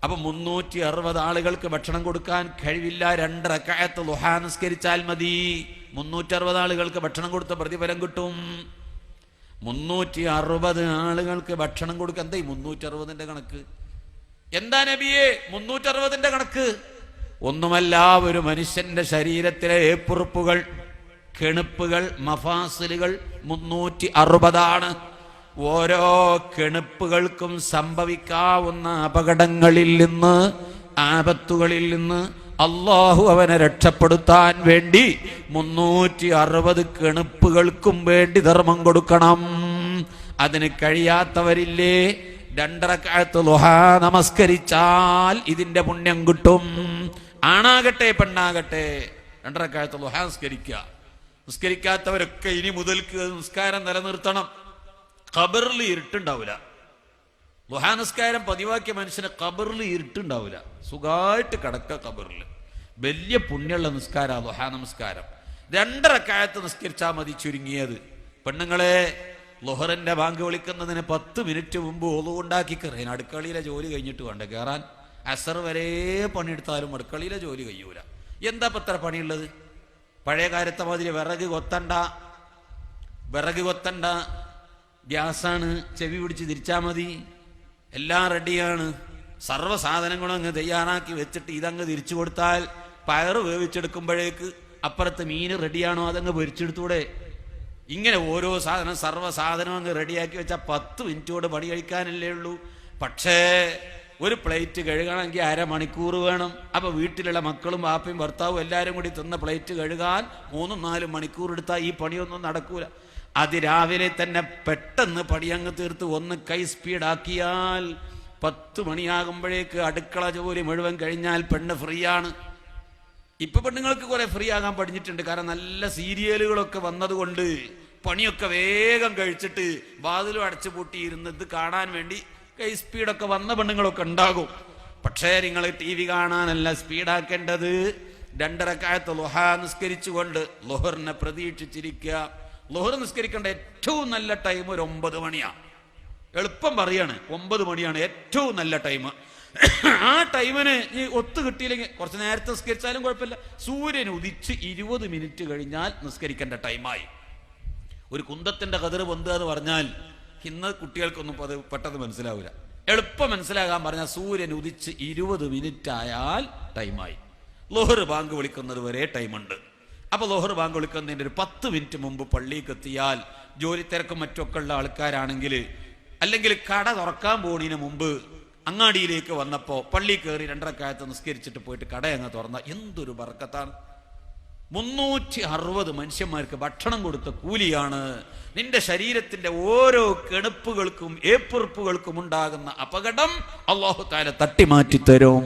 അപ്പൊ 360 ആളുകൾക്ക് ഭക്ഷണം കൊടുക്കാൻ കഴിവില്ല. 2 റക്അത്ത് ദുഹാ നിസ്കരിച്ചാൽ മതി. 360 ആളുകൾക്ക് ഭക്ഷണം കൊടുത്ത പ്രതിഫലം കിട്ടും. 360 ആളുകൾക്ക് ഭക്ഷണം കൊടുക്കുക. എന്താ ഈ 360ന്റെ കണക്ക്? എന്താ നബിയെ 360ന്റെ കണക്ക്? ഒന്നുമല്ല, ഒരു മനുഷ്യന്റെ ശരീരത്തിലെ ഏപ്പുറുപ്പുകൾ, കെണുപ്പുകൾ, മഫാസിലുകൾ 360 ഓരോ കെണുപ്പുകൾക്കും സംഭവിക്കാവുന്ന അപകടങ്ങളിൽ നിന്ന്, ആപത്തുകളിൽ നിന്ന് അള്ളാഹു അവനെ രക്ഷപ്പെടുത്താൻ വേണ്ടി 360 കെണുപ്പുകൾക്കും വേണ്ടി ധർമ്മം കൊടുക്കണം. അതിന് കഴിയാത്തവരില്ലേ? 2 റക്അത്ത് ദുഹാ നമസ്കരിച്ചാൽ ഇതിന്റെ പുണ്യം കിട്ടും. ആണാകട്ടെ പെണ്ണാകട്ടെ 2 റക്അത്ത് ദുഹാ നിസ്കരിക്കുക. നിസ്കരിക്കാത്തവരൊക്കെ ഇനി മുതൽക്ക് നിസ്കാരം നിലനിർത്തണം. ഖബറിൽ ഇരുട്ടുണ്ടാവില്ല. ദുഹാ നിസ്കാരം പതിവാക്കിയ മനുഷ്യന് ഖബറിൽ ഇരുട്ടുണ്ടാവില്ല. സുഖമായിട്ട് കിടക്ക ഖബറിൽ. വലിയ പുണ്യമുള്ള നിസ്കാരം ദുഹാ നമസ്കാരം. 2 റക്അത്ത് നിസ്കരിച്ചാൽ മതി ചുരുങ്ങിയത്. പെണ്ണുങ്ങളെ, ളുഹറിന്റെ ബാങ്ക് വിളിക്കുന്നതിന് 10 മിനിറ്റ് മുമ്പ് ഒളു ഉണ്ടാക്കി കയറാൻ. അടുക്കളയിലെ ജോലി കഴിഞ്ഞിട്ട് വേണ്ട കയറാൻ. അസർ വരെ പണിയെടുത്താലും അടുക്കളയിലെ ജോലി കഴിയൂല. എന്താ ഇപ്പം ഇത്ര പണിയുള്ളത്? പഴയ കാലത്തെ മാതിരി വിറക് കൊത്തണ്ട, ഗ്യാസാണ്, ചെവി പിടിച്ച് തിരിച്ചാൽ മതി, എല്ലാം റെഡിയാണ്. സർവ്വ സാധനങ്ങളും അങ്ങ് തയ്യാറാക്കി വെച്ചിട്ട് ഇതങ്ങ് തിരിച്ചു കൊടുത്താൽ പയറ് വേവിച്ചെടുക്കുമ്പോഴേക്ക് അപ്പുറത്ത് മീൻ റെഡിയാണോ അതങ്ങ് പൊരിച്ചെടുത്തൂടെ? ഇങ്ങനെ ഓരോ സാധനം, സർവ്വ സാധനം അങ്ങ് റെഡിയാക്കി വെച്ചാൽ 10 മിനിറ്റ് കൊണ്ട് പണി കഴിക്കാനല്ലേ ഉള്ളൂ. പക്ഷേ ഒരു പ്ലേറ്റ് കഴുകണമെങ്കിൽ 1/2 മണിക്കൂർ വേണം. അപ്പൊ വീട്ടിലുള്ള മക്കളും ബാപ്പയും ഭർത്താവും എല്ലാവരും കൂടി തിന്ന പ്ലേറ്റ് കഴുകാൻ 3-4 മണിക്കൂർ എടുത്താൽ ഈ പണിയൊന്നും നടക്കൂല. അതിരാവിലെ തന്നെ പെട്ടെന്ന് പണിയങ്ങ് തീർത്ത് ഒന്ന് കൈ സ്പീഡാക്കിയാൽ 10 മണിയാകുമ്പോഴേക്ക് അടുക്കള ജോലി മുഴുവൻ കഴിഞ്ഞാൽ പെണ്ണ് ഫ്രീ ആണ്. ഇപ്പൊ പെണ്ണുങ്ങൾക്ക് കുറെ ഫ്രീ ആകാൻ പഠിച്ചിട്ടുണ്ട്. കാരണം നല്ല സീരിയലുകളൊക്കെ വന്നതുകൊണ്ട് പണിയൊക്കെ വേഗം കഴിച്ചിട്ട് വാതിലും അടച്ചു പൂട്ടിയിരുന്ന് ഇത് കാണാൻ വേണ്ടി കൈ സ്പീഡൊക്കെ വന്ന പെണ്ണുങ്ങളൊക്കെ ഉണ്ടാകും. പക്ഷേ നിങ്ങൾ TV കാണാനല്ല സ്പീഡാക്കേണ്ടത്. 2 റക്അത്ത് ദുഹാ നിസ്കരിച്ചുകൊണ്ട് ളുഹറിനെ പ്രതീക്ഷിച്ചിരിക്കുക. ളുഹർ നിസ്കരിക്കേണ്ട ഏറ്റവും നല്ല ടൈം ഒരു 9 മണിയാണ്. എളുപ്പം പറയാണ്, 9 മണിയാണ് ഏറ്റവും നല്ല ടൈം. ആ ടൈമിന് ഈ ഒത്തു കിട്ടിയില്ലെങ്കിൽ കുറച്ച് നേരത്തെ നിസ്കരിച്ചാലും കുഴപ്പമില്ല. സൂര്യൻ ഉദിച്ച് 20 മിനിറ്റ് കഴിഞ്ഞാൽ നിസ്കരിക്കേണ്ട ടൈമായി. ഒരു കുന്തത്തിന്റെ കതിർ പൊന്തുക എന്ന് പറഞ്ഞാൽ ഇന്ന് കുട്ടികൾക്കൊന്നും അത് പെട്ടെന്ന് മനസ്സിലാവില്ല. എളുപ്പം മനസ്സിലാകാൻ പറഞ്ഞാൽ സൂര്യൻ ഉദിച്ച് 20 മിനിറ്റ് ആയാൽ ടൈമായി. ളുഹർ ബാങ്ക് വിളിക്കുന്നത് വരെ ടൈമുണ്ട്. അപ്പൊ ളുഹർ ബാങ്ക് വിളിക്കുന്നതിന്റെ ഒരു 10 മിനിറ്റ് മുമ്പ് പള്ളിക്ക് എത്തിയാൽ, ജോലി തിരക്കും മറ്റൊക്കെ ഉള്ള ആൾക്കാരാണെങ്കിൽ, അല്ലെങ്കിൽ കട തുറക്കാൻ പോകുന്നതിന് മുമ്പ് അങ്ങാടിയിലേക്ക് വന്നപ്പോ പള്ളി കയറി 2 റക്അത്ത് നിസ്കരിച്ചിട്ട് പോയിട്ട് കട അങ്ങ് തുറന്ന എന്തൊരു ബർക്കത്താണ്. 360 മനുഷ്യന്മാർക്ക് ഭക്ഷണം കൊടുത്ത കൂലിയാണ്. നിന്റെ ശരീരത്തിന്റെ ഓരോ കെണുപ്പുകൾക്കും ഏപ്പുറപ്പുകൾക്കും ഉണ്ടാകുന്ന അപകടം അല്ലാഹു തആല തട്ടിമാറ്റി തരും.